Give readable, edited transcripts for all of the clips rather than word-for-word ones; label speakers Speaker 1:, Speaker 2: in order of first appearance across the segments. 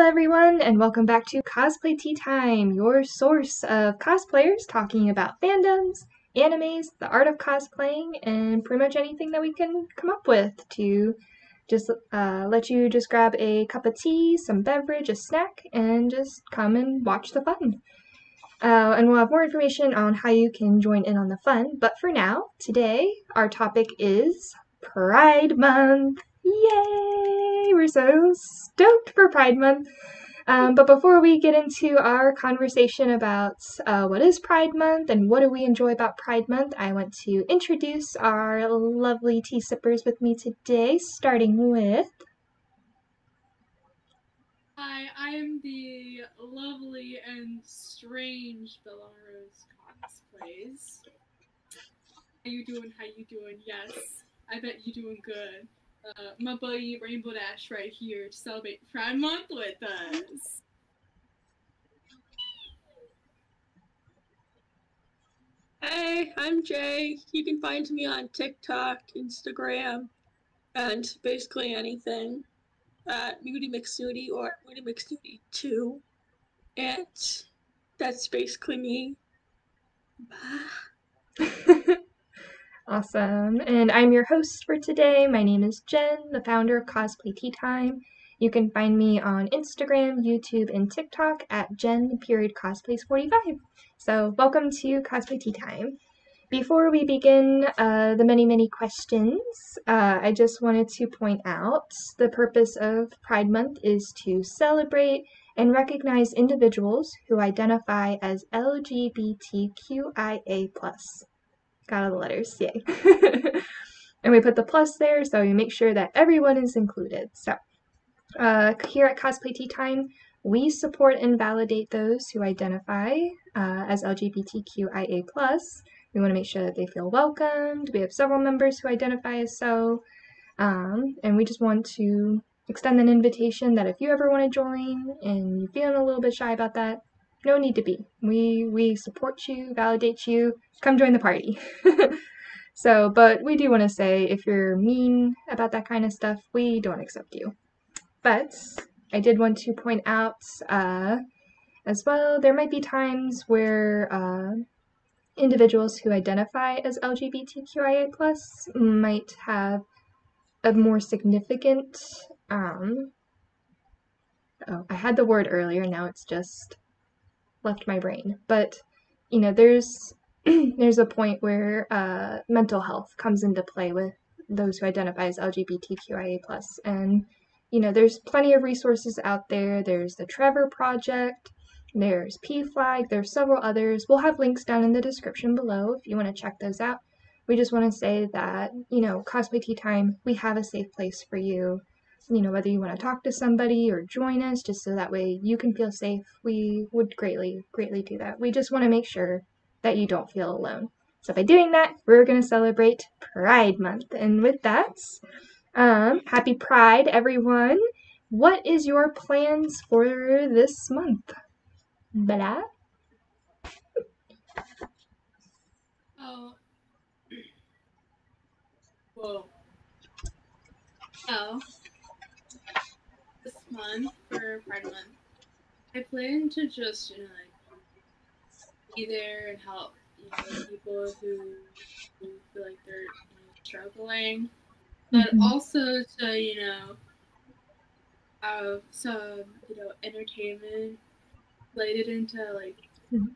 Speaker 1: everyone, and welcome back to Cosplay Tea Time, your source of cosplayers talking about fandoms, animes, the art of cosplaying, and pretty much anything that we can come up with to just let you just grab a cup of tea, some beverage, a snack, and just come and watch the fun. And we'll have more information on how you can join in on the fun, but for now, today, our topic is Pride Month. Yay! We're so stoked for Pride Month. But before we get into our conversation about what is Pride Month and what do we enjoy about Pride Month, I want to introduce our lovely tea sippers with me today, starting with...
Speaker 2: Hi, I am the lovely and strange Bellarose Cosplays. How you doing? Yes, I bet you doing good. My buddy Rainbow Dash right here to celebrate Pride Month with us.
Speaker 3: Hey, I'm Jay. You can find me on TikTok, Instagram, and basically anything at Moody McSnooty or Moody McSnooty 2. And that's basically me. Bye.
Speaker 1: Awesome. And I'm your host for today. My name is Jen, the founder of Cosplay Tea Time. You can find me on Instagram, YouTube, and TikTok at Jen_Cosplays45. So welcome to Cosplay Tea Time. Before we begin the many questions, I just wanted to point out the purpose of Pride Month is to celebrate and recognize individuals who identify as LGBTQIA+. Got all the letters, yay. And we put the plus there so we make sure that everyone is included. So here at Cosplay Tea Time, we support and validate those who identify as LGBTQIA+. We want to make sure that they feel welcomed. We have several members who identify as so. And we just want to extend an invitation that if you ever want to join and you're feeling a little bit shy about that, no need to be. We support you, validate you, come join the party. So, but we do want to say if you're mean about that kind of stuff, we don't accept you. But I did want to point out as well, there might be times where individuals who identify as LGBTQIA+ might have a more significant, oh, I had the word earlier, now it's just left my brain. But, you know, there's a point where mental health comes into play with those who identify as LGBTQIA+. And, you know, there's plenty of resources out there. There's the Trevor Project, there's PFLAG, there's several others. We'll have links down in the description below if you want to check those out. We just want to say that, you know, Cosplay Tea Time, we have a safe place for you. You know, whether you want to talk to somebody or join us, just so that way you can feel safe, we would greatly do that. We just want to make sure that you don't feel alone. So by doing that, we're going to celebrate Pride Month. And with that, happy Pride, everyone. What is your plans for this month? Bella?
Speaker 2: Oh. Whoa. Oh. This month for Pride Month, I plan to just, you know, like, be there and help, you know, people who feel like they're, you know, struggling, but also to, you know, have some, you know, entertainment related into, like, the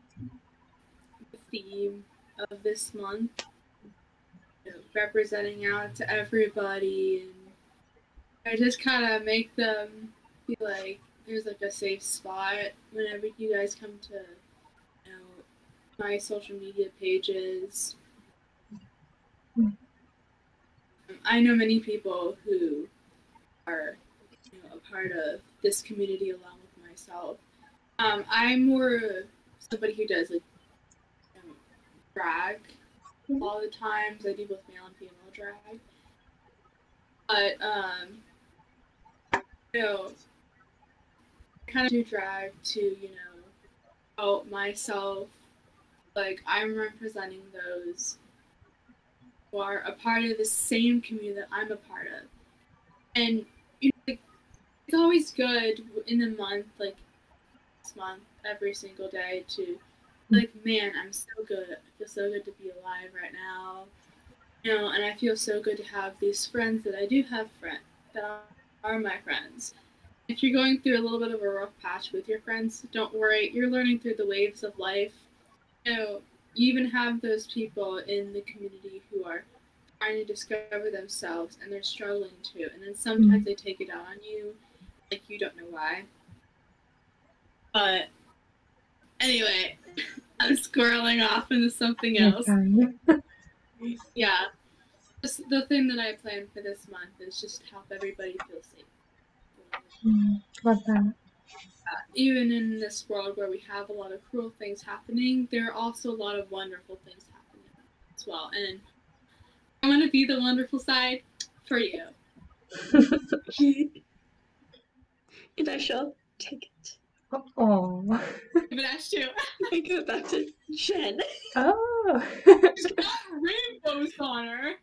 Speaker 2: theme of this month, you know, representing out to everybody, and I just kind of make them feel like there's, like, a safe spot whenever you guys come to, you know, my social media pages. I know many people who are, you know, a part of this community along with myself. I'm more somebody who does, like, you know, drag all the time, so I do both male and female drag. But you know, I kind of do drag to, you know, help myself. Like, I'm representing those who are a part of the same community that I'm a part of. And, you know, like, it's always good in the month, like this month, every single day to like, man, I'm so good. I feel so good to be alive right now. You know, and I feel so good to have these friends that I do have friends that are my friends. If you're going through a little bit of a rough patch with your friends, don't worry. You're learning through the waves of life. You know, you even have those people in the community who are trying to discover themselves and they're struggling too. And then sometimes they take it out on you, like you don't know why. But anyway, I'm squirreling off into something else. Yeah. Just the thing that I planned for this month is just help everybody feel safe.
Speaker 1: Love that.
Speaker 2: Even in this world where we have a lot of cruel things happening, there are also a lot of wonderful things happening as well. And I want to be the wonderful side for you.
Speaker 3: And I shall take it.
Speaker 1: Oh.
Speaker 2: But that's true.
Speaker 3: I go back to Jen.
Speaker 1: Oh.
Speaker 2: She's got rainbows on her.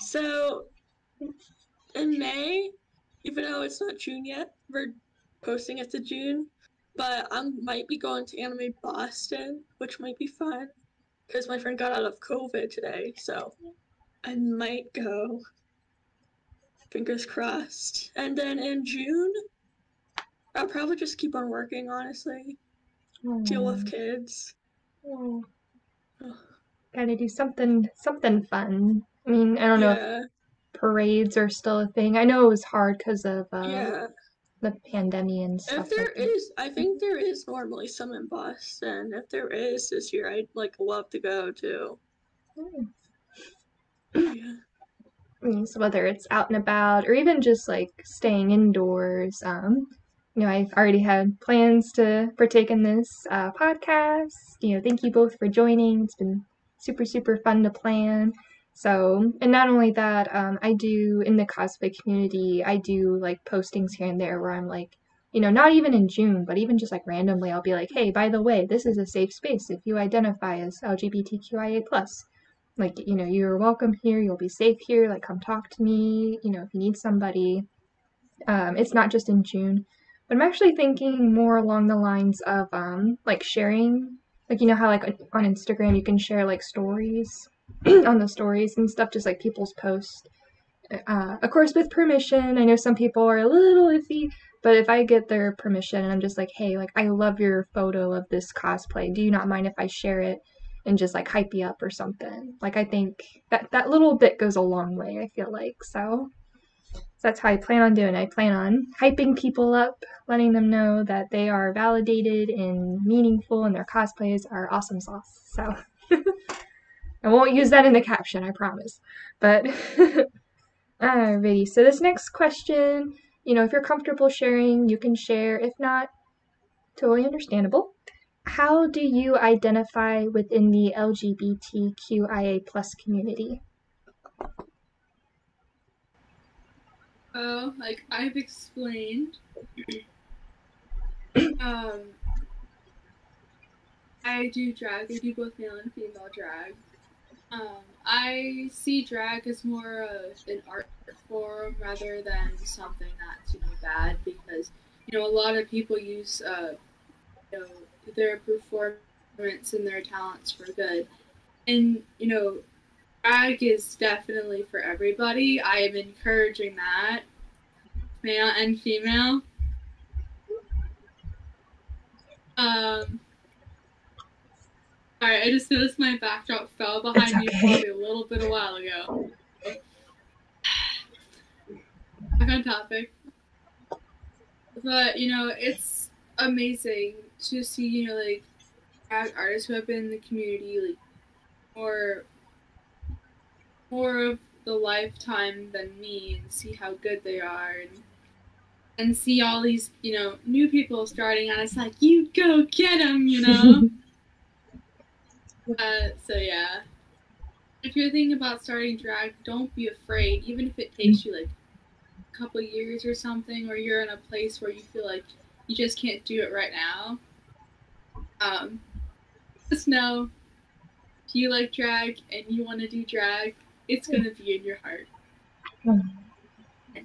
Speaker 3: So, in May, even though it's not June yet, we're posting it to June, but I might be going to Anime Boston, which might be fun, because my friend got out of COVID today, so I might go. Fingers crossed. And then in June, I'll probably just keep on working, honestly. Deal with kids.
Speaker 1: Oh. Gotta do something fun. I mean, I don't know if parades are still a thing. I know it was hard because of the pandemic and stuff.
Speaker 3: If there is, I think there is normally some in Boston. If there is this year, I'd love to go too. Yeah.
Speaker 1: So whether it's out and about or even just staying indoors, I've already had plans to partake in this podcast. Thank you both for joining. It's been super, super fun to plan. So, and not only that, I do in the cosplay community, I do postings here and there where I'm not even in June, but even just randomly, I'll be like, hey, by the way, this is a safe space if you identify as LGBTQIA+. You're welcome here, you'll be safe here, come talk to me, if you need somebody. It's not just in June, but I'm actually thinking more along the lines of, sharing, how, on Instagram you can share, stories on the stories and stuff, just, people's posts. Of course, with permission. I know some people are a little iffy, but if I get their permission and I'm just like, hey, I love your photo of this cosplay, do you not mind if I share it? And just hype you up or something. I think that little bit goes a long way, I feel like. So that's how I plan on doing it. I plan on hyping people up, letting them know that they are validated and meaningful and their cosplays are awesome sauce. So I won't use that in the caption, I promise. But alrighty, so this next question, if you're comfortable sharing, you can share. If not, totally understandable. How do you identify within the LGBTQIA+ community?
Speaker 2: Well, I've explained, I do drag. I do both male and female drag. I see drag as more of an art form rather than something that's bad, because a lot of people use their performance and their talents for good. And, drag is definitely for everybody. I am encouraging that, male and female. Sorry, I just noticed my backdrop fell behind me probably a little bit a while ago. Back on topic. But, it's amazing to see, drag artists who have been in the community, more of the lifetime than me, and see how good they are, and see all these, new people starting out. It's like, you go get them, So yeah. If you're thinking about starting drag, don't be afraid, even if it takes you, a couple years or something, or you're in a place where you feel like you just can't do it right now. Just know, if you like drag and you want to do drag, it's gonna be in your heart. In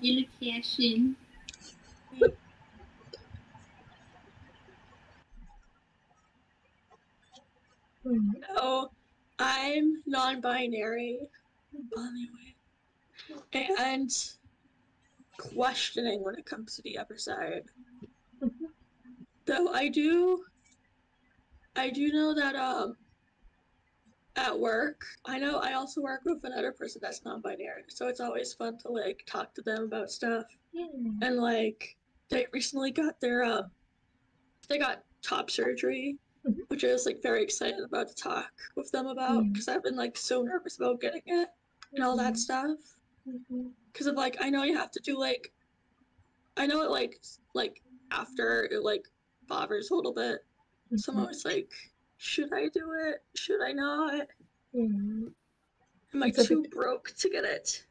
Speaker 2: a passion.
Speaker 3: So I'm non-binary, and questioning when it comes to the other side. Though I do know that at work, I also work with another person that's non-binary, so it's always fun to like talk to them about stuff. And like they recently got they got top surgery, which I was like very excited about to talk with them about, because I've been like so nervous about getting it and all that stuff. Because of like, I know you have to do like, I know it like after it like bothers a little bit. So I'm always like, should I do it? Should I not? Am I too broke to get it?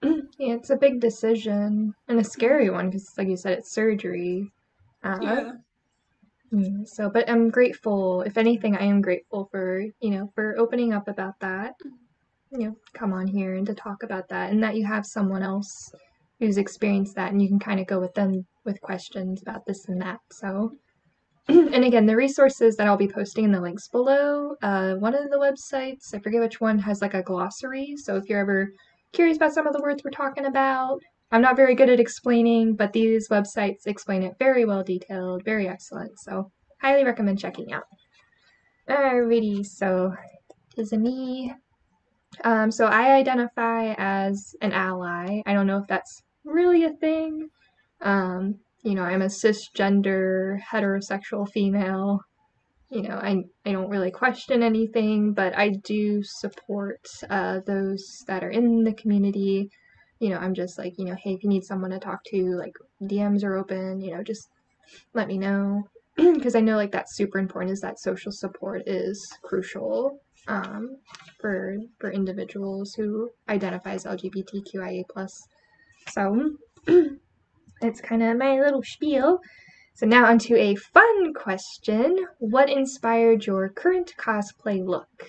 Speaker 1: Yeah, it's a big decision and a scary one because, like you said, it's surgery.
Speaker 3: Yeah.
Speaker 1: So, but I'm grateful. If anything, I am grateful for for opening up about that. Come on here and to talk about that, and that you have someone else who's experienced that, and you can kind of go with them with questions about this and that. So, and again, the resources that I'll be posting in the links below. One of the websites, I forget which one, has like a glossary. So if you're ever curious about some of the words we're talking about, I'm not very good at explaining, but these websites explain it very well detailed, very excellent. So highly recommend checking out. Alrighty, so is it me? So I identify as an ally. I don't know if that's really a thing. I'm a cisgender, heterosexual female. I don't really question anything, but I do support those that are in the community. I'm just like, hey, if you need someone to talk to, like DMs are open, just let me know. Because I know like that's super important, is that social support is crucial for individuals who identify as LGBTQIA+. So it's kind of my little spiel. So now onto a fun question. What inspired your current cosplay look?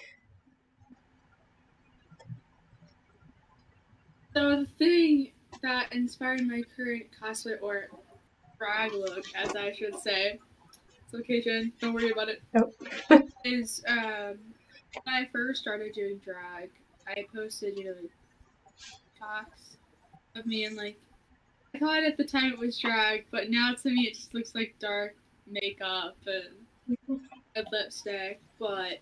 Speaker 2: So the thing that inspired my current cosplay, or drag look, as I should say, it's location, don't worry about it, is when I first started doing drag, I posted, like, talks of me, and like, I thought at the time it was drag, but now to me it just looks like dark makeup and red lipstick. But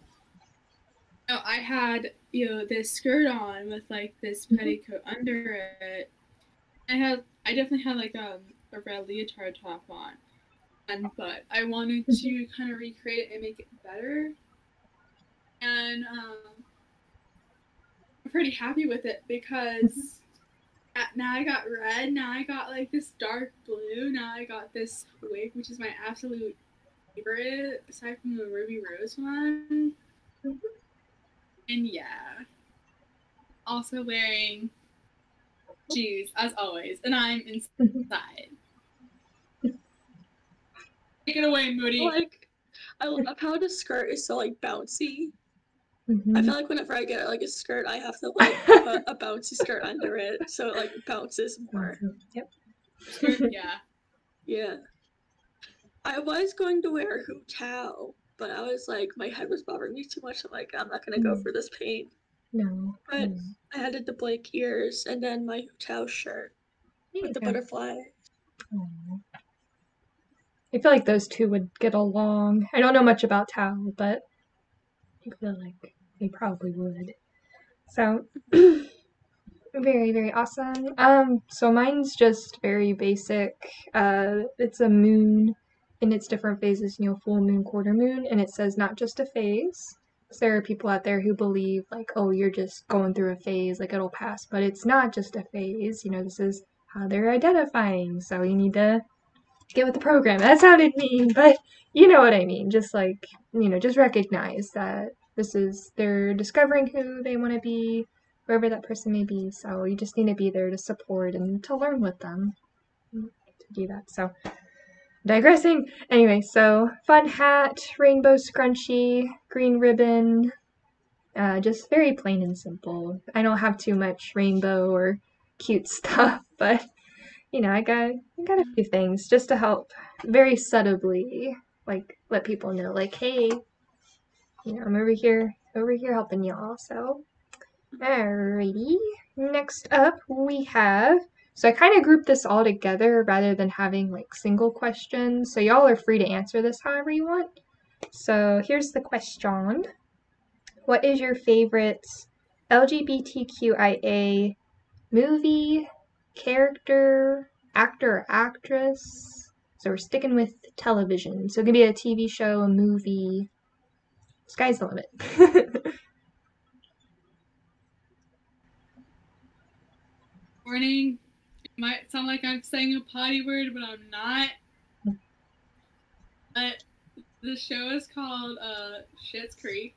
Speaker 2: I had this skirt on with like this petticoat under it. I definitely had like a red leotard top on, but I wanted to kind of recreate it and make it better. And I'm pretty happy with it because now I got red, now I got like this dark blue, now I got this wig, which is my absolute favorite aside from the Ruby Rose one. And yeah, also wearing shoes as always, and I'm inside. Take it away, Moody.
Speaker 3: Like, I love how the skirt is so like bouncy. I feel like whenever I get like a skirt, I have to like put a bouncy skirt under it so it like bounces more.
Speaker 1: Yep.
Speaker 2: Yeah.
Speaker 3: Yeah. I was going to wear a hoop towel, but I was like, my head was bothering me too much. I'm like, I'm not gonna go for this pain.
Speaker 1: No.
Speaker 3: But I added the blank ears and then my hoop towel shirt with the butterfly.
Speaker 1: I feel like those two would get along. I don't know much about Tao, but I feel like they probably would. So very, very awesome. So mine's just very basic. It's a moon in its different phases, full moon, quarter moon, and it says not just a phase. So there are people out there who believe like, oh, you're just going through a phase, like it'll pass, but it's not just a phase. This is how they're identifying. So you need to get with the program. That sounded mean, but you know what I mean. Just like, just recognize that they're discovering who they want to be, whoever that person may be. So you just need to be there to support and to learn with them to do that. So digressing. Anyway, so fun hat, rainbow scrunchie, green ribbon, Just very plain and simple. I don't have too much rainbow or cute stuff, but I got a few things just to help very subtly, like let people know, like, hey, I'm over here helping y'all. So, alrighty. Next up, we have. So I kind of grouped this all together rather than having like single questions. So y'all are free to answer this however you want. So here's the question. What is your favorite LGBTQIA movie, character, actor, or actress? So we're sticking with television. So it could be a TV show, a movie. Sky's the limit.
Speaker 2: Warning. It might sound like I'm saying a potty word, but I'm not. But the show is called Schitt's Creek.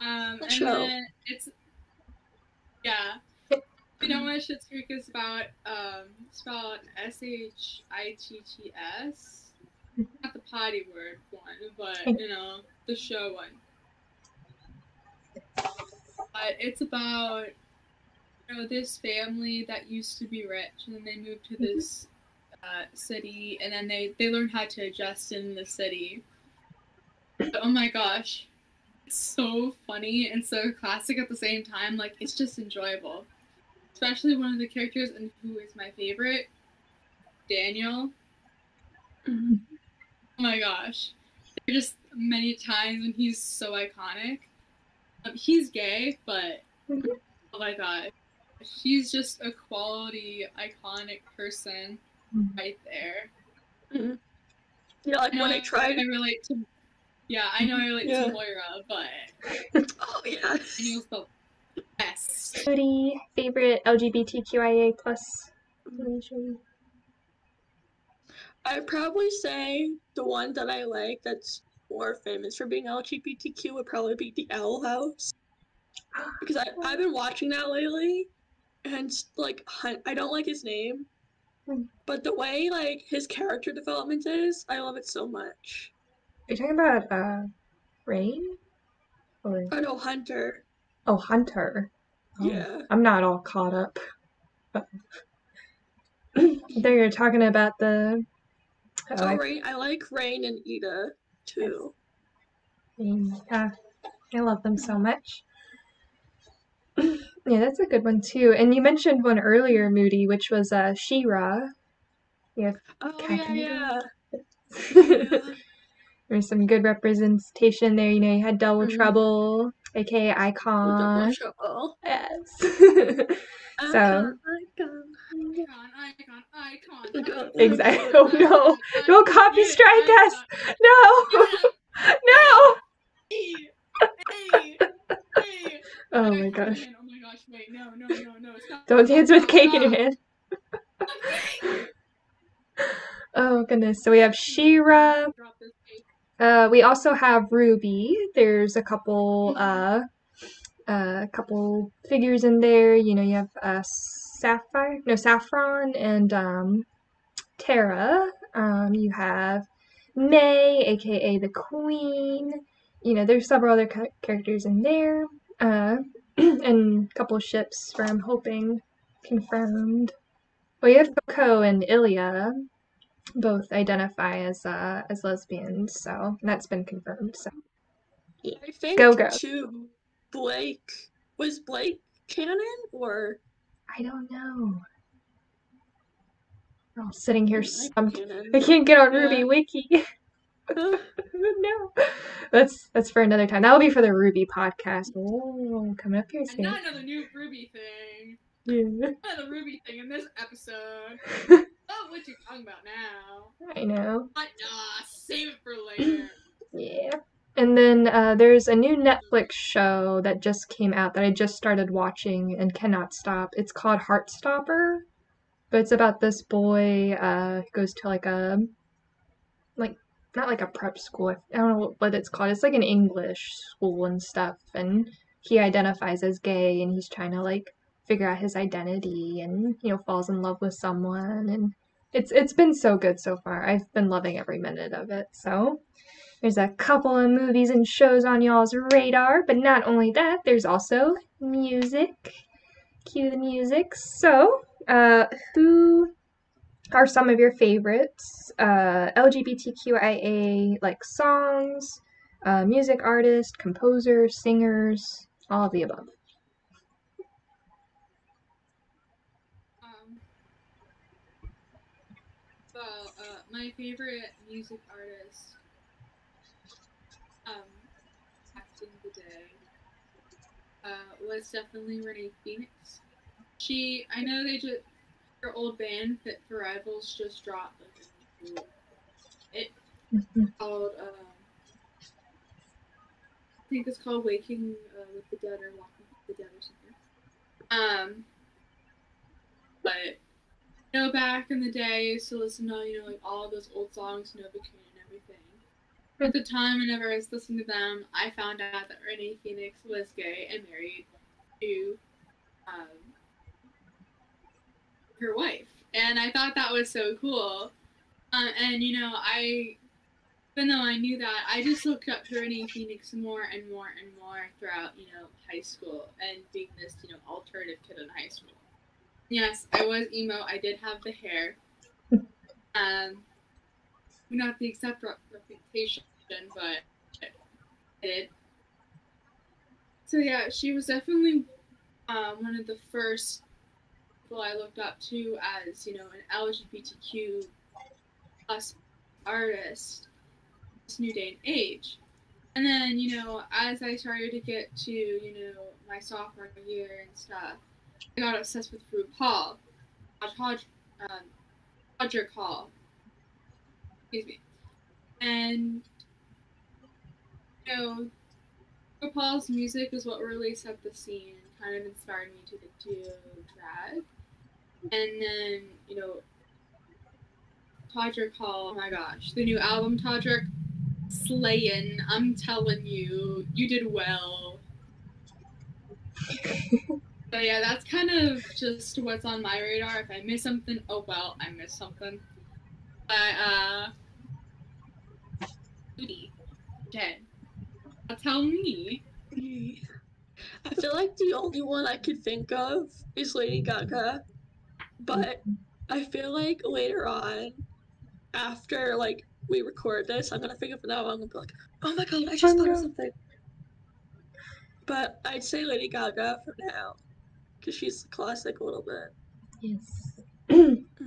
Speaker 2: And then it's you know what Schitt's Creek is about? Spelled SHITTS. Not the potty word one, but the show one. But it's about this family that used to be rich, and then they moved to this city, and then they learn how to adjust in the city. But, oh my gosh, it's so funny and so classic at the same time. Like, it's just enjoyable. Especially one of the characters, and who is my favorite, Daniel. Oh my gosh, there are just many times when he's so iconic. He's gay, but oh my god, he's just a quality, iconic person right there.
Speaker 3: Mm-hmm. Yeah, like when I tried.
Speaker 2: I relate to. Yeah, I know I relate to Moira, but
Speaker 3: oh yeah,
Speaker 2: Daniel's the best.
Speaker 1: Favorite LGBTQIA plus?
Speaker 3: I'd probably say the one that I like that's more famous for being LGBTQ would probably be The Owl House. Because I've been watching that lately, and like I don't like his name, but the way like his character development is, I love it so much.
Speaker 1: Are you talking about Rain? Or...
Speaker 3: Oh no, Hunter.
Speaker 1: Oh, Hunter. Oh,
Speaker 3: yeah.
Speaker 1: I'm not all caught up. There you're talking about the.
Speaker 3: Rain. I like Rain and Ida too.
Speaker 1: Yeah, I love them so much. Yeah, that's a good one too. And you mentioned one earlier, Moody, which was She-Ra.
Speaker 3: Yeah. Oh yeah.
Speaker 1: There's some good representation there. You had Double Trouble, aka Icon.
Speaker 3: Double Trouble.
Speaker 1: Yes. So.
Speaker 2: Icon.
Speaker 1: Exactly. Oh no! Don't copy strike us! No! No!
Speaker 2: Hey.
Speaker 1: Oh my gosh.
Speaker 2: Oh my gosh, wait, no. Stop.
Speaker 1: Don't dance with cake in your hand. Oh goodness. So we have She-Ra. We also have Ruby. There's a couple figures in there. You have Saffron and Tara. You have May, aka the Queen. There's several other characters in there. And a couple ships I'm hoping confirmed. We have Coco and Ilya. Both identify as lesbians, so that's been confirmed. So
Speaker 3: yeah. I think
Speaker 1: go.
Speaker 3: Too, Blake was Blake canon or
Speaker 1: I don't know. We're all sitting here stumped. I
Speaker 3: canon.
Speaker 1: can't get on Ruby Wiki. No, that's for another time. That'll be for the Ruby podcast. Oh, coming up here soon.
Speaker 2: And not another new Ruby thing.
Speaker 1: Yeah.
Speaker 2: Another Ruby thing in this episode. Oh, what you talking about now?
Speaker 1: I know.
Speaker 2: Save it for later.
Speaker 1: Yeah. And then there's a new Netflix show that just came out that I just started watching and cannot stop. It's called Heartstopper, but it's about this boy who goes to not like a prep school. I don't know what it's called. It's like an English school and stuff, and he identifies as gay, and he's trying to figure out his identity, and falls in love with someone, and it's been so good so far. I've been loving every minute of it. So There's a couple of movies and shows on y'all's radar, but not only that, there's also music. Cue the music. So, who are some of your favorites? LGBTQIA like songs, music artists, composers, singers, all of the above.
Speaker 2: Well, my favorite music artist back in the day was definitely Renee Phoenix. I know her old band, Fit for Rivals, just dropped like a new hit called, I think it's called Waking with the Dead or Walking with the Dead or something. But back in the day, I used to listen to, like all those old songs, Novocaine and everything. At the time, whenever I was listening to them, I found out that Renee Phoenix was gay and married to her wife. And I thought that was so cool. And, even though I knew that, I just looked up to Renee Phoenix more and more and more throughout, high school and being this, alternative kid in high school. Yes, I was emo. I did have the hair. Not the exact reputation, but I did. So yeah, she was definitely one of the first people I looked up to as, an LGBTQ plus artist this new day and age. And then, as I started to get to, my sophomore year and stuff, I got obsessed with RuPaul. Roger Hall. Excuse me. And, RuPaul's music is what really set the scene and kind of inspired me to do drag. And then, Todrick Hall, oh my gosh, the new album Todrick, slayin', I'm telling you, you did well. So yeah, that's kind of just what's on my radar. If I miss something, oh well, I missed something. But, Judy, Jen, tell me.
Speaker 3: I feel like the only one I could think of is Lady Gaga, but I feel like later on, after like we record this, I'm gonna think of another one and be like, oh my god, I just thought of something. But I'd say Lady Gaga for now, because she's classic a little bit.
Speaker 1: Yes.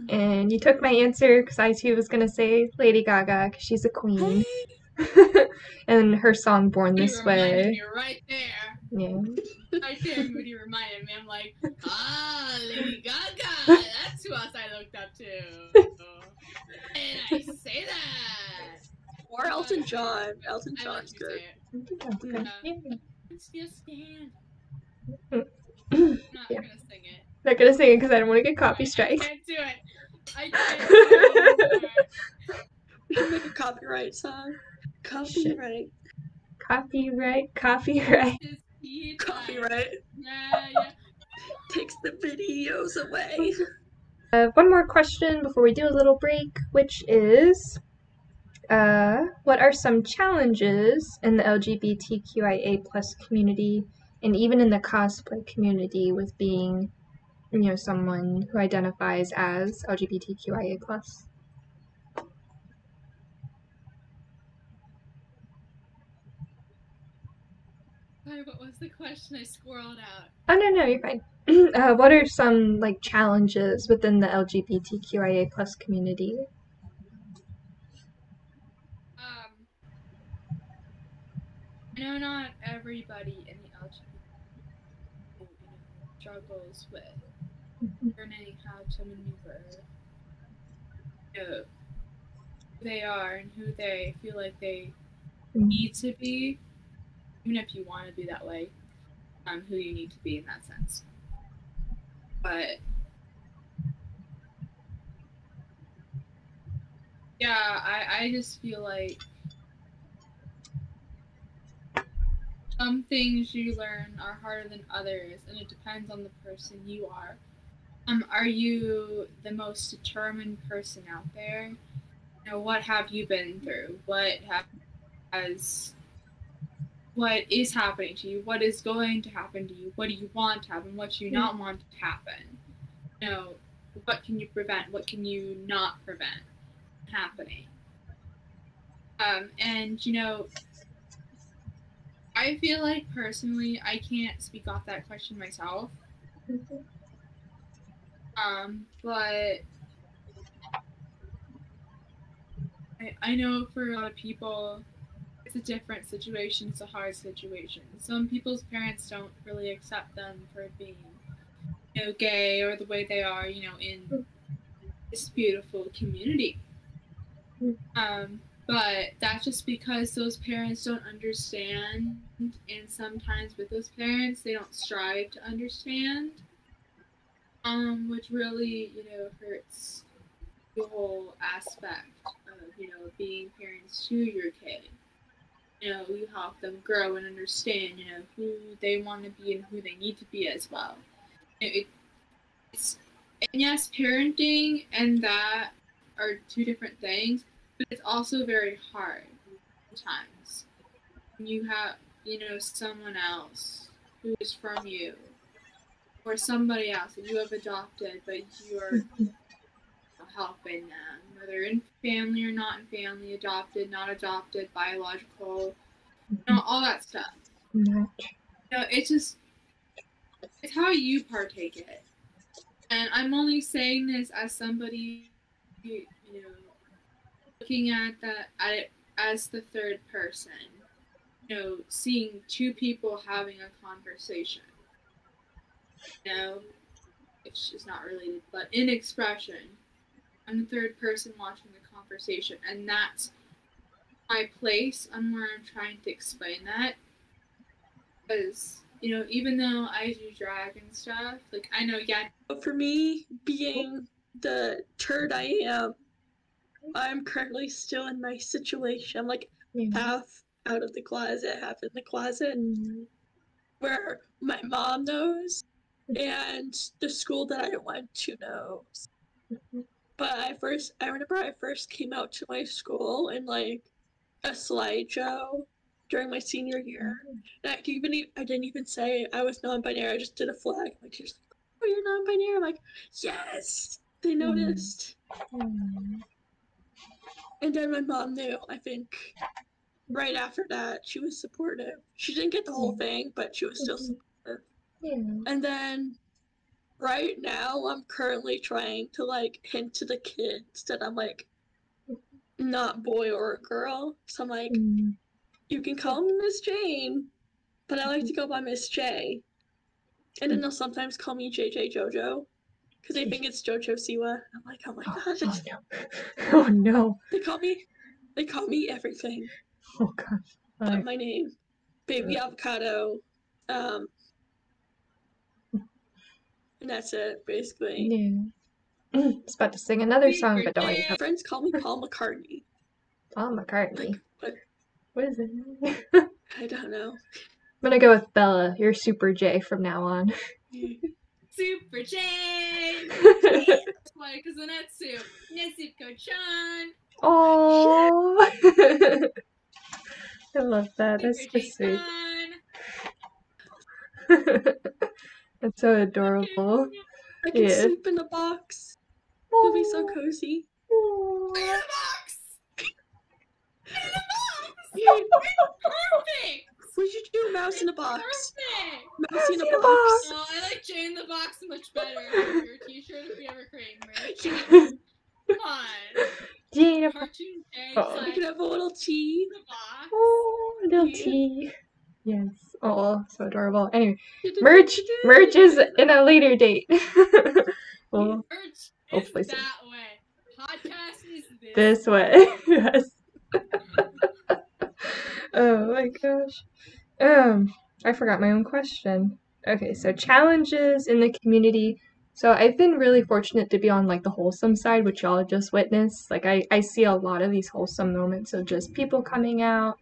Speaker 1: And you took my answer because I too was gonna say Lady Gaga because she's a queen. Hey. And her song "Born This Way."
Speaker 2: You right there.
Speaker 1: Yeah.
Speaker 2: Right there, Moody reminded me. I'm like, Lady Gaga. That's who else I looked up to. And I say that.
Speaker 3: Or Elton John. Elton John's good.
Speaker 2: It's just stand.
Speaker 1: I'm
Speaker 2: not gonna sing it.
Speaker 1: Not gonna sing it because I don't want to get copy strike.
Speaker 2: I can't do it. I can't do it.
Speaker 3: We should make a copyright song. Copyright.
Speaker 1: Copyright.
Speaker 3: Copyright.
Speaker 2: Yeah.
Speaker 3: Takes the videos away.
Speaker 1: One more question before we do a little break, which is, what are some challenges in the LGBTQIA plus community and even in the cosplay community with being, someone who identifies as LGBTQIA plus?
Speaker 2: Sorry, what was the question? I squirreled out.
Speaker 1: Oh, no, you're fine. What are some, challenges within the LGBTQIA plus community?
Speaker 2: I know not everybody in the LGBT struggles with learning how to maneuver who they are and who they feel like they need to be, even if you want to be that way, who you need to be in that sense. But yeah, I just feel like some things you learn are harder than others, and it depends on the person you are. Are you the most determined person out there? What have you been through? What have as what is happening to you, what is going to happen to you, what do you want to happen, what do you not want to happen. You know, what can you prevent, what can you not prevent happening. And, you know, I feel like personally I can't speak off that question myself. But I know for a lot of people it's a different situation, it's a hard situation. Some people's parents don't really accept them for being, you know, gay or the way they are, you know, in this beautiful community. But that's just because those parents don't understand, and sometimes with those parents they don't strive to understand, which really, you know, hurts the whole aspect of, you know, being parents to your kid. You know, you help them grow and understand, you know, who they want to be and who they need to be as well. And yes, parenting and that are two different things, but it's also very hard sometimes. You have, you know, someone else who is from you, or somebody else that you have adopted, but you're helping them, whether in family or not in family, adopted, not adopted, biological, you know, all that stuff. You know, it's just, it's how you partake it. And I'm only saying this as somebody, you know, looking at it as the third person, you know, seeing two people having a conversation. You know, it's just not related, but in expression, I'm the third person watching the conversation, and that's my place on where I'm trying to explain that. Because, you know, even though I do drag and stuff, like, I know, yeah.
Speaker 3: For me, being the turd I am, I'm currently still in my situation. I'm like half out of the closet, half in the closet, where my mom knows and the school that I went to knows. But I remember I first came out to my school in like a slideshow during my senior year. And I didn't even say I was non-binary. I just did a flag. My teacher's like, "Oh, you're non-binary." I'm like, "Yes." They noticed. And then my mom knew. I think right after that, she was supportive. She didn't get the whole thing, but she was still supportive. And then right now, I'm currently trying to like hint to the kids that I'm like not boy or girl. So I'm like, you can call me Miss Jane, but I like to go by Miss J. And then they'll sometimes call me JJ JoJo because they think it's JoJo Siwa. I'm like, oh my gosh.
Speaker 1: Oh no. Oh no.
Speaker 3: They call me everything.
Speaker 1: Oh gosh.
Speaker 3: But my name, Baby Avocado, and that's it basically.
Speaker 1: Yeah. I was about to sing another song, but don't worry.
Speaker 3: My friends call me Paul McCartney.
Speaker 1: Paul McCartney.
Speaker 3: Like,
Speaker 1: what is it?
Speaker 3: I don't know.
Speaker 1: I'm gonna go with Bella. You're Super J from now on.
Speaker 2: Super J! That's why, because of that soup. Nesip Ko-chan!
Speaker 1: Oh, I love that. That's so sweet. That's so adorable.
Speaker 3: I can sleep in a box. It'll be so cozy.
Speaker 2: In a box! In a box! It's perfect!
Speaker 3: We should do Mouse in a Box.
Speaker 2: Perfect!
Speaker 3: Mouse in a box.
Speaker 2: Oh, I like Jay in the Box much better. Your t-shirt if we ever create merch. Come on.
Speaker 1: Gina.
Speaker 2: Cartoon Jay.
Speaker 3: We can have a little tea.
Speaker 2: In the box.
Speaker 1: Oh, a little tea. Yes. Oh, so adorable. Anyway, merch is in a later date. Well,
Speaker 2: merch
Speaker 1: hopefully
Speaker 2: is that way. Podcast is
Speaker 1: this way. Yes. Oh my gosh. I forgot my own question. Okay, so challenges in the community. So I've been really fortunate to be on like the wholesome side, which y'all just witnessed. Like I see a lot of these wholesome moments of just people coming out,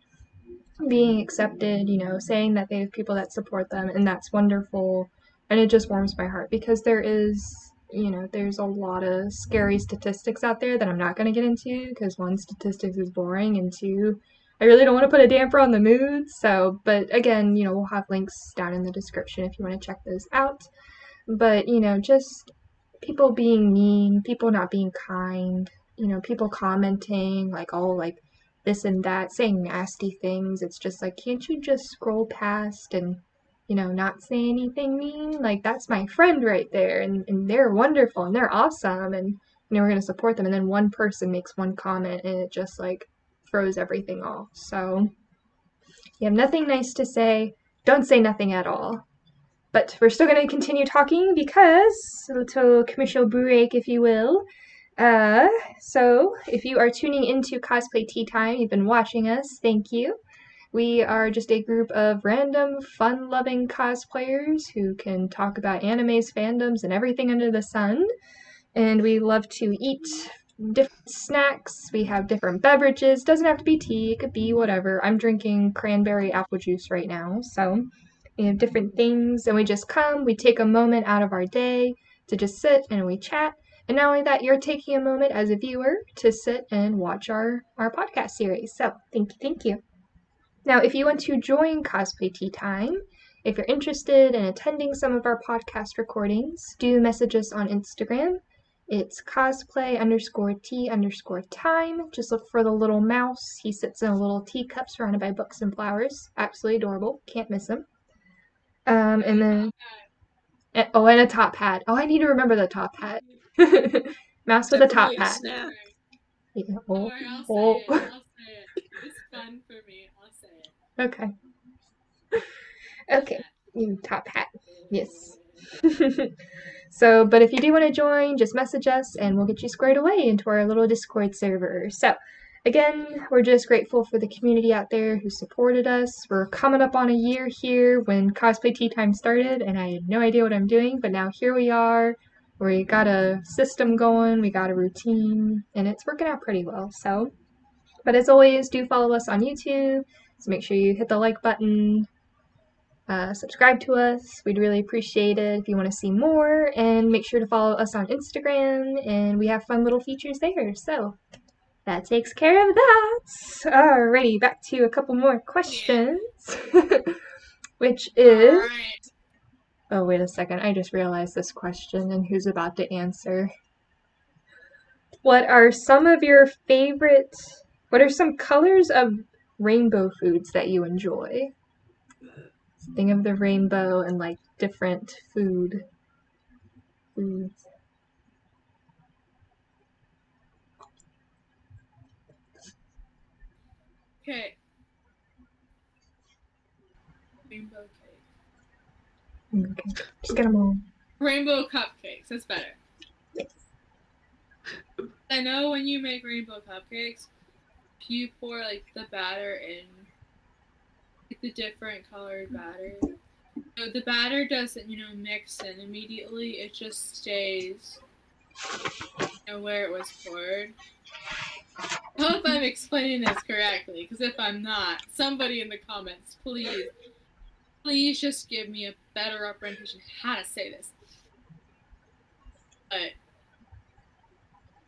Speaker 1: being accepted, you know, saying that they have people that support them, and that's wonderful. And it just warms my heart because there is, you know, there's a lot of scary statistics out there that I'm not going to get into because one, statistics is boring, and two, I really don't want to put a damper on the mood. So, but again, you know, we'll have links down in the description if you want to check those out. But, you know, just people being mean, people not being kind, you know, people commenting like, oh, like this and that, saying nasty things. It's just like, can't you just scroll past and, you know, not say anything mean? Like, that's my friend right there, and they're wonderful and they're awesome, and, you know, we're going to support them. And then one person makes one comment and it just like throws everything off. So, you have nothing nice to say, don't say nothing at all. But we're still going to continue talking because a little commercial break, if you will. So if you are tuning into Cosplay Tea Time, you've been watching us, thank you. We are just a group of random, fun-loving cosplayers who can talk about animes, fandoms, and everything under the sun. And we love to eat different snacks. We have different beverages. Doesn't have to be tea, it could be whatever. I'm drinking cranberry apple juice right now, so we have different things, and we just come, we take a moment out of our day to just sit and we chat. And not only that, you're taking a moment as a viewer to sit and watch our podcast series. So thank you. Now, if you want to join Cosplay Tea Time, if you're interested in attending some of our podcast recordings, do message us on Instagram. It's cosplay_tea_time. Just look for the little mouse. He sits in a little teacup surrounded by books and flowers. Absolutely adorable. Can't miss him. And then, and a top hat. Oh, I need to remember the top hat. Mouse with a top hat.
Speaker 3: Snack.
Speaker 1: Yeah.
Speaker 2: Alright, I'll say it. It's fun for me. I'll say it.
Speaker 1: Okay. Okay. Top hat. Yes. So, but if you do want to join, just message us and we'll get you squared away into our little Discord server. So, again, we're just grateful for the community out there who supported us. We're coming up on a year here when Cosplay Tea Time started, and I had no idea what I'm doing, but now here we are. We got a system going, we got a routine, and it's working out pretty well. So, but as always, do follow us on YouTube. So make sure you hit the like button. Subscribe to us. We'd really appreciate it if you want to see more, and make sure to follow us on Instagram, and we have fun little features there. So that takes care of that. Alrighty, back to a couple more questions. Which is...
Speaker 2: Alright.
Speaker 1: Oh, wait a second. I just realized this question and who's about to answer. What are some colors of rainbow foods that you enjoy? Think of the rainbow and like different foods.
Speaker 2: Okay. Rainbow cake.
Speaker 1: Okay, just get them all.
Speaker 2: Rainbow cupcakes. That's better.
Speaker 1: Yes.
Speaker 2: I know when you make rainbow cupcakes, you pour like the batter in, like the different colored batter. So the batter doesn't, mix in immediately. It just stays, where it was poured. I hope I'm explaining this correctly, because if I'm not, somebody in the comments, please just give me a better representation of how to say this. But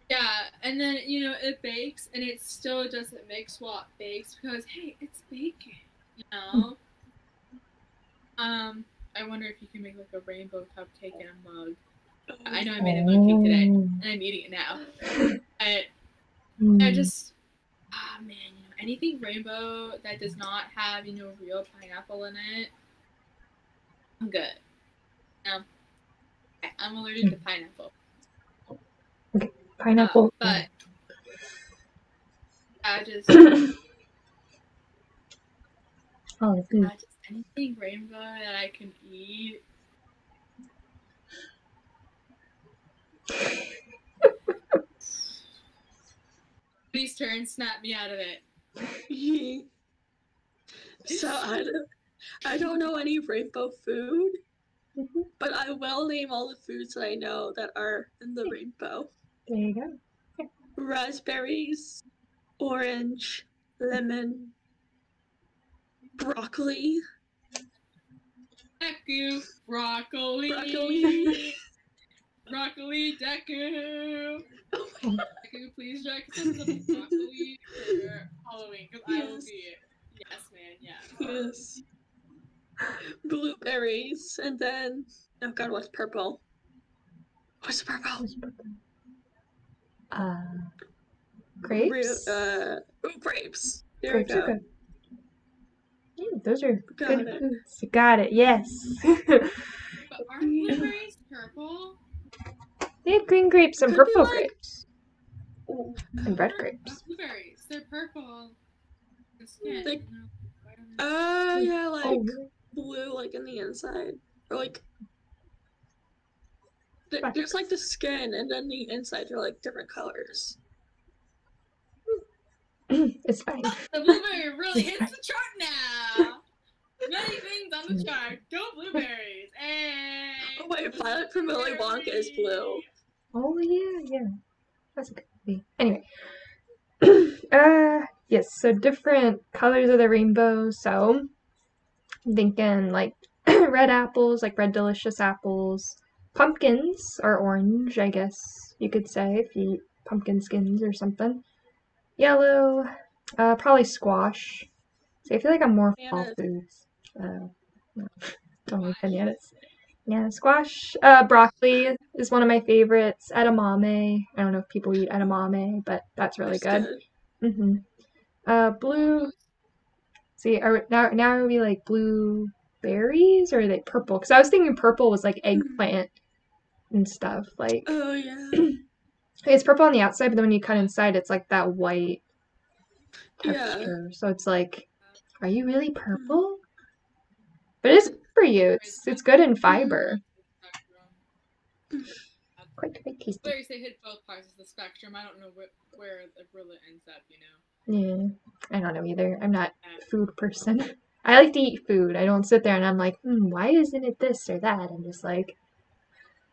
Speaker 2: yeah, and then it bakes, and it still doesn't mix while it bakes because hey, it's baking, I wonder if you can make like a rainbow cupcake in a mug. I know I made a mug cake today, and I'm eating it now. But I just, anything rainbow that does not have real pineapple in it, I'm good. I'm allergic to pineapple.
Speaker 1: Okay, pineapple.
Speaker 2: But I just, just anything rainbow that I can eat. Please turn, snap me out of it.
Speaker 3: So I don't know any rainbow food, but I will name all the foods that I know that are in the rainbow.
Speaker 1: There you go. Okay.
Speaker 3: Raspberries, orange, lemon, broccoli.
Speaker 2: Deku, broccoli. Broccoli, Deku. Deku, please drag some broccoli for Halloween, because I will
Speaker 3: Yes.
Speaker 2: be yes, man, yes.
Speaker 3: Yes. Blueberries, and then oh god, what's purple? What's purple?
Speaker 1: Grapes.
Speaker 3: Grapes. There
Speaker 1: Grapes
Speaker 3: we
Speaker 1: are
Speaker 3: go.
Speaker 1: good. Those are
Speaker 3: Got
Speaker 1: good
Speaker 3: it.
Speaker 1: foods. You got it. Yes.
Speaker 2: But aren't blueberries purple?
Speaker 1: They have green grapes and
Speaker 3: Could be
Speaker 1: purple
Speaker 3: like
Speaker 1: grapes. And red
Speaker 2: Not
Speaker 1: grapes.
Speaker 2: blueberries. They're purple. The skin.
Speaker 3: Like-
Speaker 2: and they're-
Speaker 3: yeah, like
Speaker 1: Oh,
Speaker 3: blue, like in the inside, or like
Speaker 1: Black.
Speaker 3: there's like the skin, and then the inside are like different colors.
Speaker 1: It's fine.
Speaker 2: The blueberry really hits the chart now. Many things on the chart. Go blueberries. Hey.
Speaker 3: Oh wait, Violet from Willy Wonka is blue.
Speaker 1: Oh yeah. That's a good movie. Anyway. Yes, so different colors of the rainbow. So I'm thinking like red apples, like red delicious apples. Pumpkins are orange, I guess you could say, if you eat pumpkin skins or something. Yellow, probably squash. So I feel like I'm more fall
Speaker 3: Bananas.
Speaker 1: foods. No, don't like bananas. Yeah, squash. Broccoli is one of my favorites. Edamame. I don't know if people eat edamame, but that's really
Speaker 3: That's
Speaker 1: good. Blue. See, now are we like blueberries or are they purple? Because I was thinking purple was like eggplant and stuff. Like
Speaker 3: Oh yeah.
Speaker 1: it's purple on the outside, but then when you cut inside, it's like that white texture. So it's like, are you really purple? But it's good for you. It's good in fiber. Quite tasty.
Speaker 2: Blueberries, they hit both parts of the spectrum. I don't know where it really ends up, you know.
Speaker 1: Yeah, I don't know either. I'm not a food person. I like to eat food. I don't sit there and I'm like, why isn't it this or that? I'm just like,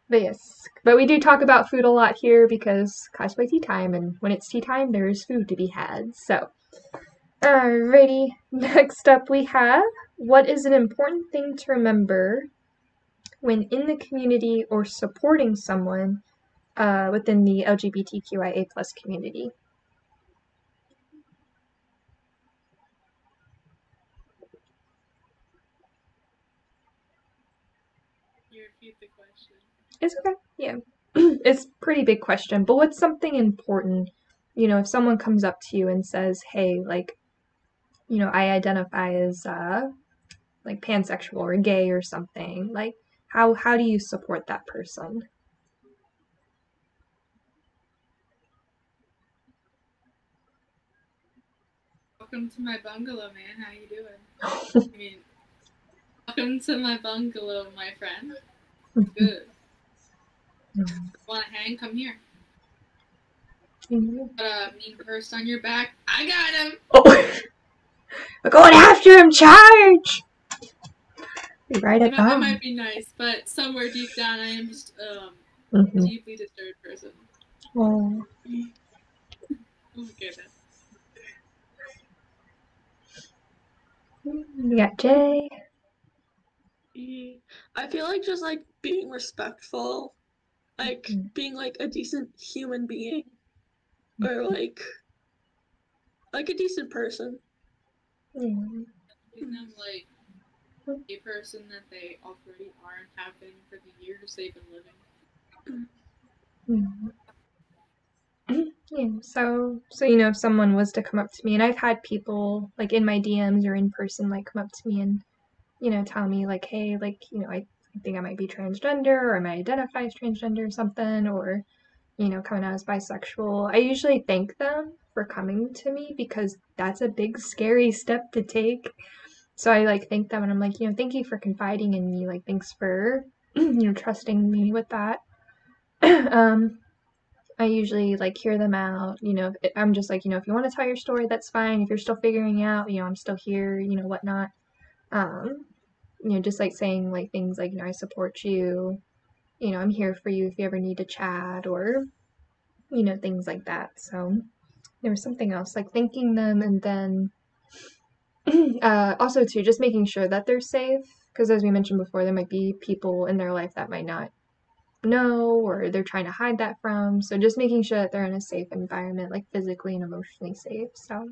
Speaker 1: but yes. But we do talk about food a lot here because cosplay tea time, and when it's tea time, there is food to be had. So, alrighty. Next up we have, what is an important thing to remember when in the community or supporting someone within the LGBTQIA plus community?
Speaker 2: You repeat the question.
Speaker 1: It's okay. Yeah. It's a pretty big question, but what's something important, if someone comes up to you and says, hey, like, I identify as like pansexual or gay or something, like how do you support that person?
Speaker 2: Welcome to my bungalow, man. How you doing? I mean, welcome to my bungalow, my friend. Good. Want to hang? Come here. Got a mean purse on your back? I got him.
Speaker 1: Oh, we're going after him! Charge! Be right at
Speaker 2: That might be nice, but somewhere deep down, I am just a deeply disturbed person.
Speaker 1: Oh.
Speaker 2: Oh goodness.
Speaker 1: We got Jay.
Speaker 3: I feel like just like being respectful, like being like a decent human being, or like a decent person.
Speaker 2: Treating them like a person that they already are and have been for the years they've been living.
Speaker 1: Yeah, so if someone was to come up to me, and I've had people like in my DMs or in person like come up to me and tell me like, hey, like I think I might be transgender or I might identify as transgender or something, or coming out as bisexual. I usually thank them for coming to me because that's a big scary step to take. So I like thank them and I'm like, thank you for confiding in me, like thanks for trusting me with that. I usually like hear them out, I'm just like, if you want to tell your story, that's fine. If you're still figuring out, I'm still here, whatnot. Just like saying like things like, I support you, I'm here for you if you ever need to chat or, things like that. So there was something else like thanking them, and then also too, just making sure that they're safe. Because as we mentioned before, there might be people in their life that might not know or they're trying to hide that from. So just making sure that they're in a safe environment, like physically and emotionally safe. So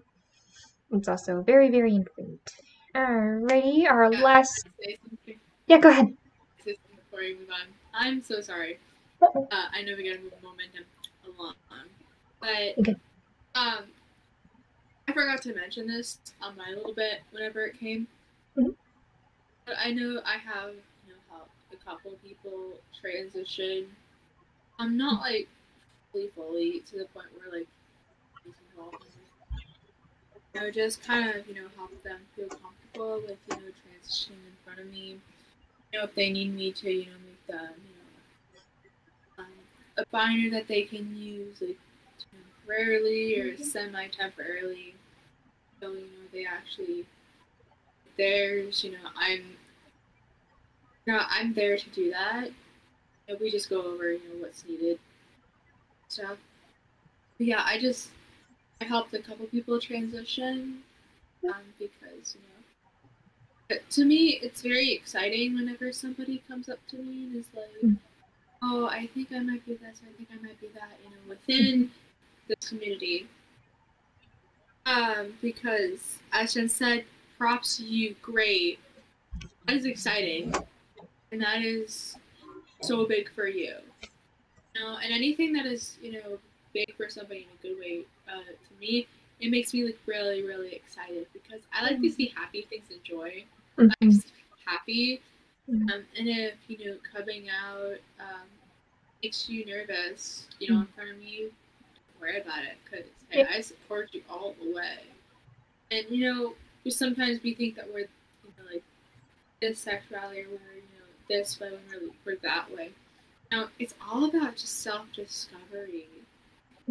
Speaker 1: It's also very, very important. Alrighty, our
Speaker 2: Yeah,
Speaker 1: last.
Speaker 2: say something.
Speaker 1: Yeah, go ahead.
Speaker 2: Say something before we move on. I'm so sorry.
Speaker 1: Uh-oh.
Speaker 2: I know we gotta move momentum along, but
Speaker 1: Okay.
Speaker 2: I forgot to mention this on my little bit whenever it came.
Speaker 1: Mhm.
Speaker 2: But I know I have, helped a couple people transition. I'm not like fully to the point where like he's involved in just kind of help them feel comfortable with transitioning in front of me. If they need me to make them a binder that they can use like temporarily or semi-temporarily. So they actually theirs. I'm there to do that. We just go over what's needed stuff. But yeah, I helped a couple people transition because but to me it's very exciting whenever somebody comes up to me and is like, oh, I think I might be this, I think I might be that, within this community. Because as Jen said, props to you, great. That is exciting, and that is so big for you. And anything that is big for somebody in a good way, to me, it makes me like really, really excited because I like to see happy things and joy. I like to see people happy, and if coming out makes you nervous, in front of me, don't worry about it because hey, I support you all the way. And sometimes we think that we're like this sexuality or we're this way when we're that way. It's all about just self-discovery.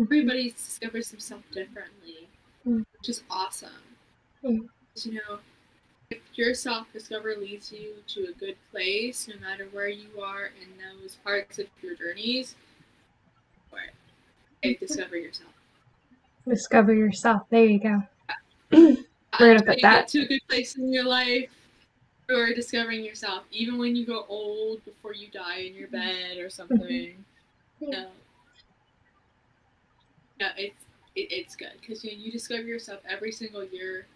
Speaker 2: Everybody discovers themselves differently, which is awesome. If your self-discovery leads you to a good place, no matter where you are in those parts of your journeys, discover yourself.
Speaker 1: Discover yourself. There you go. We're gonna put
Speaker 2: You
Speaker 1: that.
Speaker 2: get to a good place in your life, you're discovering yourself. Even when you go old, before you die in your bed or something, it's good because you discover yourself every single year,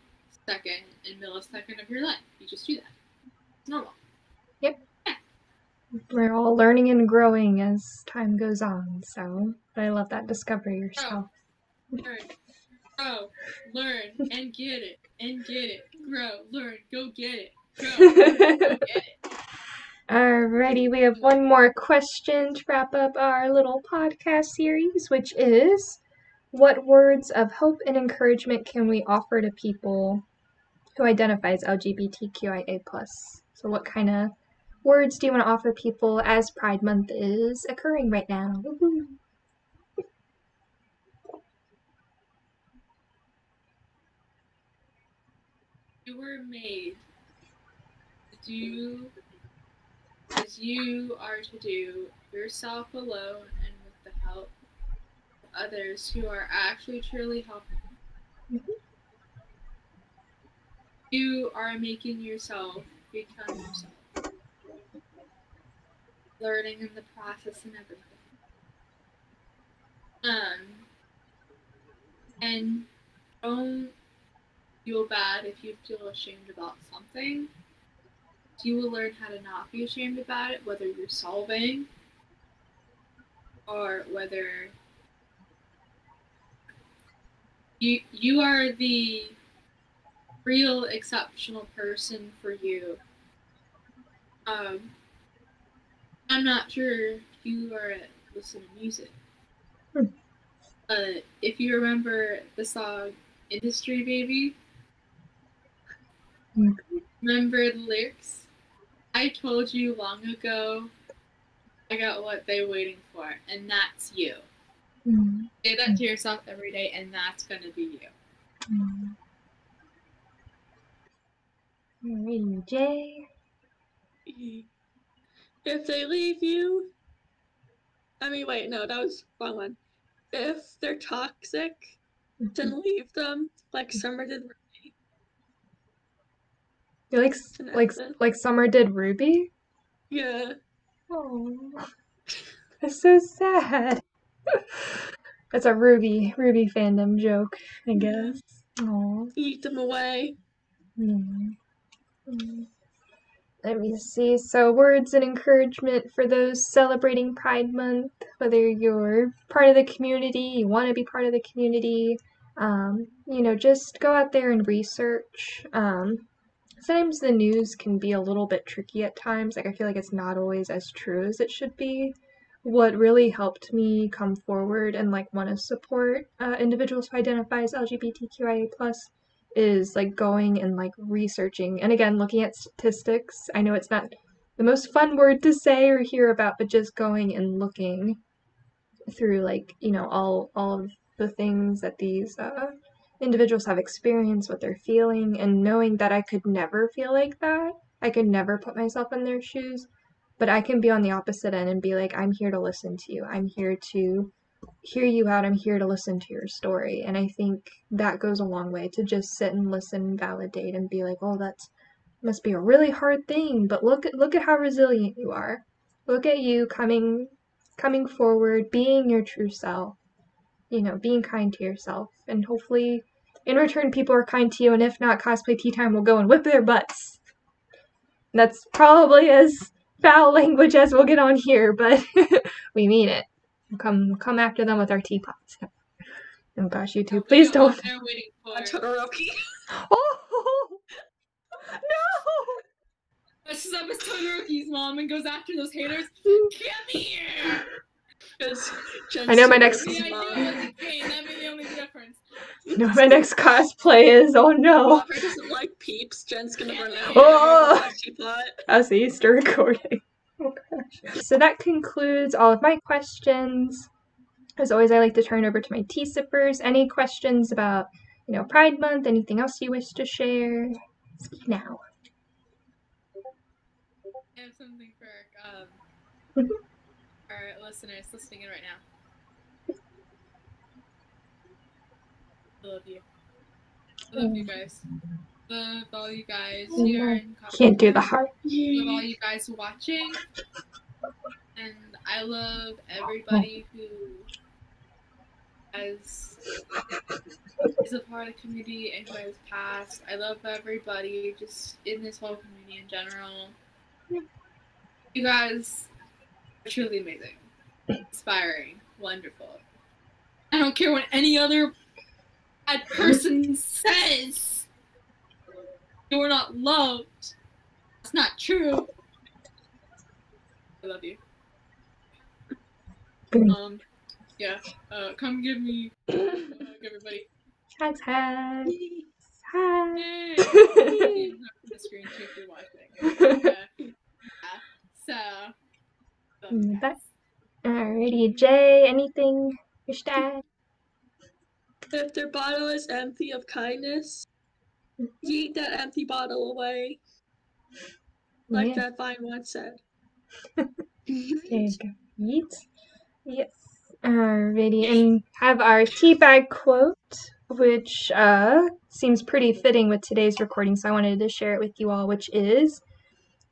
Speaker 2: second, and millisecond of your life. You just do that. It's normal.
Speaker 1: Yep. Yeah. We're all learning and growing as time goes on, so I love that. Discover yourself.
Speaker 2: Grow, learn, and get it, grow, learn, go get it, grow, learn, go get it.
Speaker 1: Alrighty, we have one more question to wrap up our little podcast series, which is, what words of hope and encouragement can we offer to people who identify as LGBTQIA+. So what kind of words do you want to offer people as Pride Month is occurring right now? Woo-hoo.
Speaker 2: You were made to do as you are to do, yourself alone and with the help of others who are actually truly helping. You are making yourself become yourself. Learning in the process and everything. And don't feel bad if you feel ashamed about something. You will learn how to not be ashamed about it, whether you're solving or whether you are the real exceptional person for you. I'm not sure if you are listen to music, but if you remember the song "Industry Baby," remember the lyrics? I told you long ago, I got what they're waiting for, and that's you. Say that to yourself every day, and that's gonna be you.
Speaker 1: Alrighty, Jay.
Speaker 3: If they leave you, wait, no, that was the wrong one. If they're toxic, then leave them, like Summer did Ruby.
Speaker 1: You like Summer did Ruby?
Speaker 3: Yeah.
Speaker 1: Oh, that's so sad. That's a Ruby fandom joke, I guess. Aw.
Speaker 3: eat them away.
Speaker 1: Mm. Let me see. So, words and encouragement for those celebrating Pride Month, whether you're part of the community, you want to be part of the community, just go out there and research. Sometimes the news can be a little bit tricky at times. Like, I feel like it's not always as true as it should be. What really helped me come forward and want to support individuals who identify as LGBTQIA plus is going and researching and again looking at statistics. I know it's not the most fun word to say or hear about, but just going and looking through all of the things that these individuals have experienced, what they're feeling, and knowing that I could never feel like that. I could never put myself in their shoes, but I can be on the opposite end and be like, I'm here to listen to you. I'm here to hear you out. I'm here to listen to your story. And I think that goes a long way, to just sit and listen and validate and be like, oh, that must be a really hard thing, but look at how resilient you are. Look at you coming forward, being your true self, being kind to yourself. And hopefully in return people are kind to you, and if not, Cosplay Tea Time will go and whip their butts. That's probably as foul language as we'll get on here, but we mean it. We'll come after them with our teapots. Oh gosh, YouTube, please don't.
Speaker 2: They're waiting for
Speaker 3: Todoroki.
Speaker 1: Oh no!
Speaker 2: messes up as Todoroki's mom and goes after those haters. Come here!
Speaker 1: I know my next.
Speaker 2: Yeah, I knew it was a cane. That'd be the only difference.
Speaker 1: I know my next cosplay is. Oh no!
Speaker 3: Whoever doesn't like Peeps, Jen's gonna run out.
Speaker 1: Oh!
Speaker 3: Teapot.
Speaker 1: That's the Easter recording. Oh gosh. So that concludes all of my questions. As always, I like to turn over to my tea sippers. Any questions about, Pride Month? Anything else you wish to share? Speak now.
Speaker 2: I have something for our listeners listening in right now. I love you. I love you guys. I love all you guys here in Cosplay.
Speaker 1: Can't do the heart.
Speaker 2: I love all you guys watching. And I love everybody who is a part of the community and who has passed. I love everybody just in this whole community in general. You guys are truly amazing, inspiring, wonderful. I don't care what any other bad person says. You're not loved. That's not true. I love you. Yeah. Come give me everybody.
Speaker 1: Hugs. Hi.
Speaker 2: Yay! The screen too if you're watching.
Speaker 1: Alrighty, Jay, anything you wish to add?
Speaker 3: If their bottle is empty of kindness, yeet that empty bottle away. Like that vine once said.
Speaker 1: There you go. Yeet. Yes. Alrighty, and have our teabag quote, which seems pretty fitting with today's recording, so I wanted to share it with you all, which is,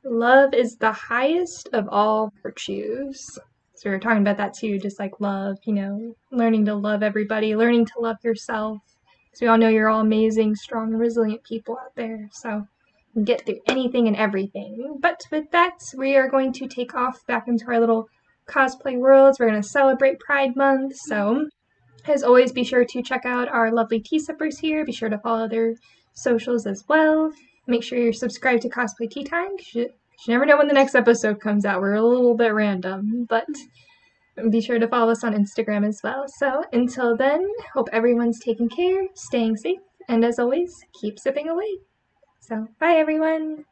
Speaker 1: love is the highest of all virtues. So we were talking about that too, just love, learning to love everybody, learning to love yourself. Because we all know you're all amazing, strong, and resilient people out there. So you can get through anything and everything. But with that, we are going to take off back into our little cosplay worlds. We're going to celebrate Pride Month. So as always, be sure to check out our lovely tea sippers here. Be sure to follow their socials as well. Make sure you're subscribed to Cosplay Tea Time, because you never know when the next episode comes out. We're a little bit random, but be sure to follow us on Instagram as well. So until then, hope everyone's taking care, staying safe, and as always, keep sipping away. So bye everyone!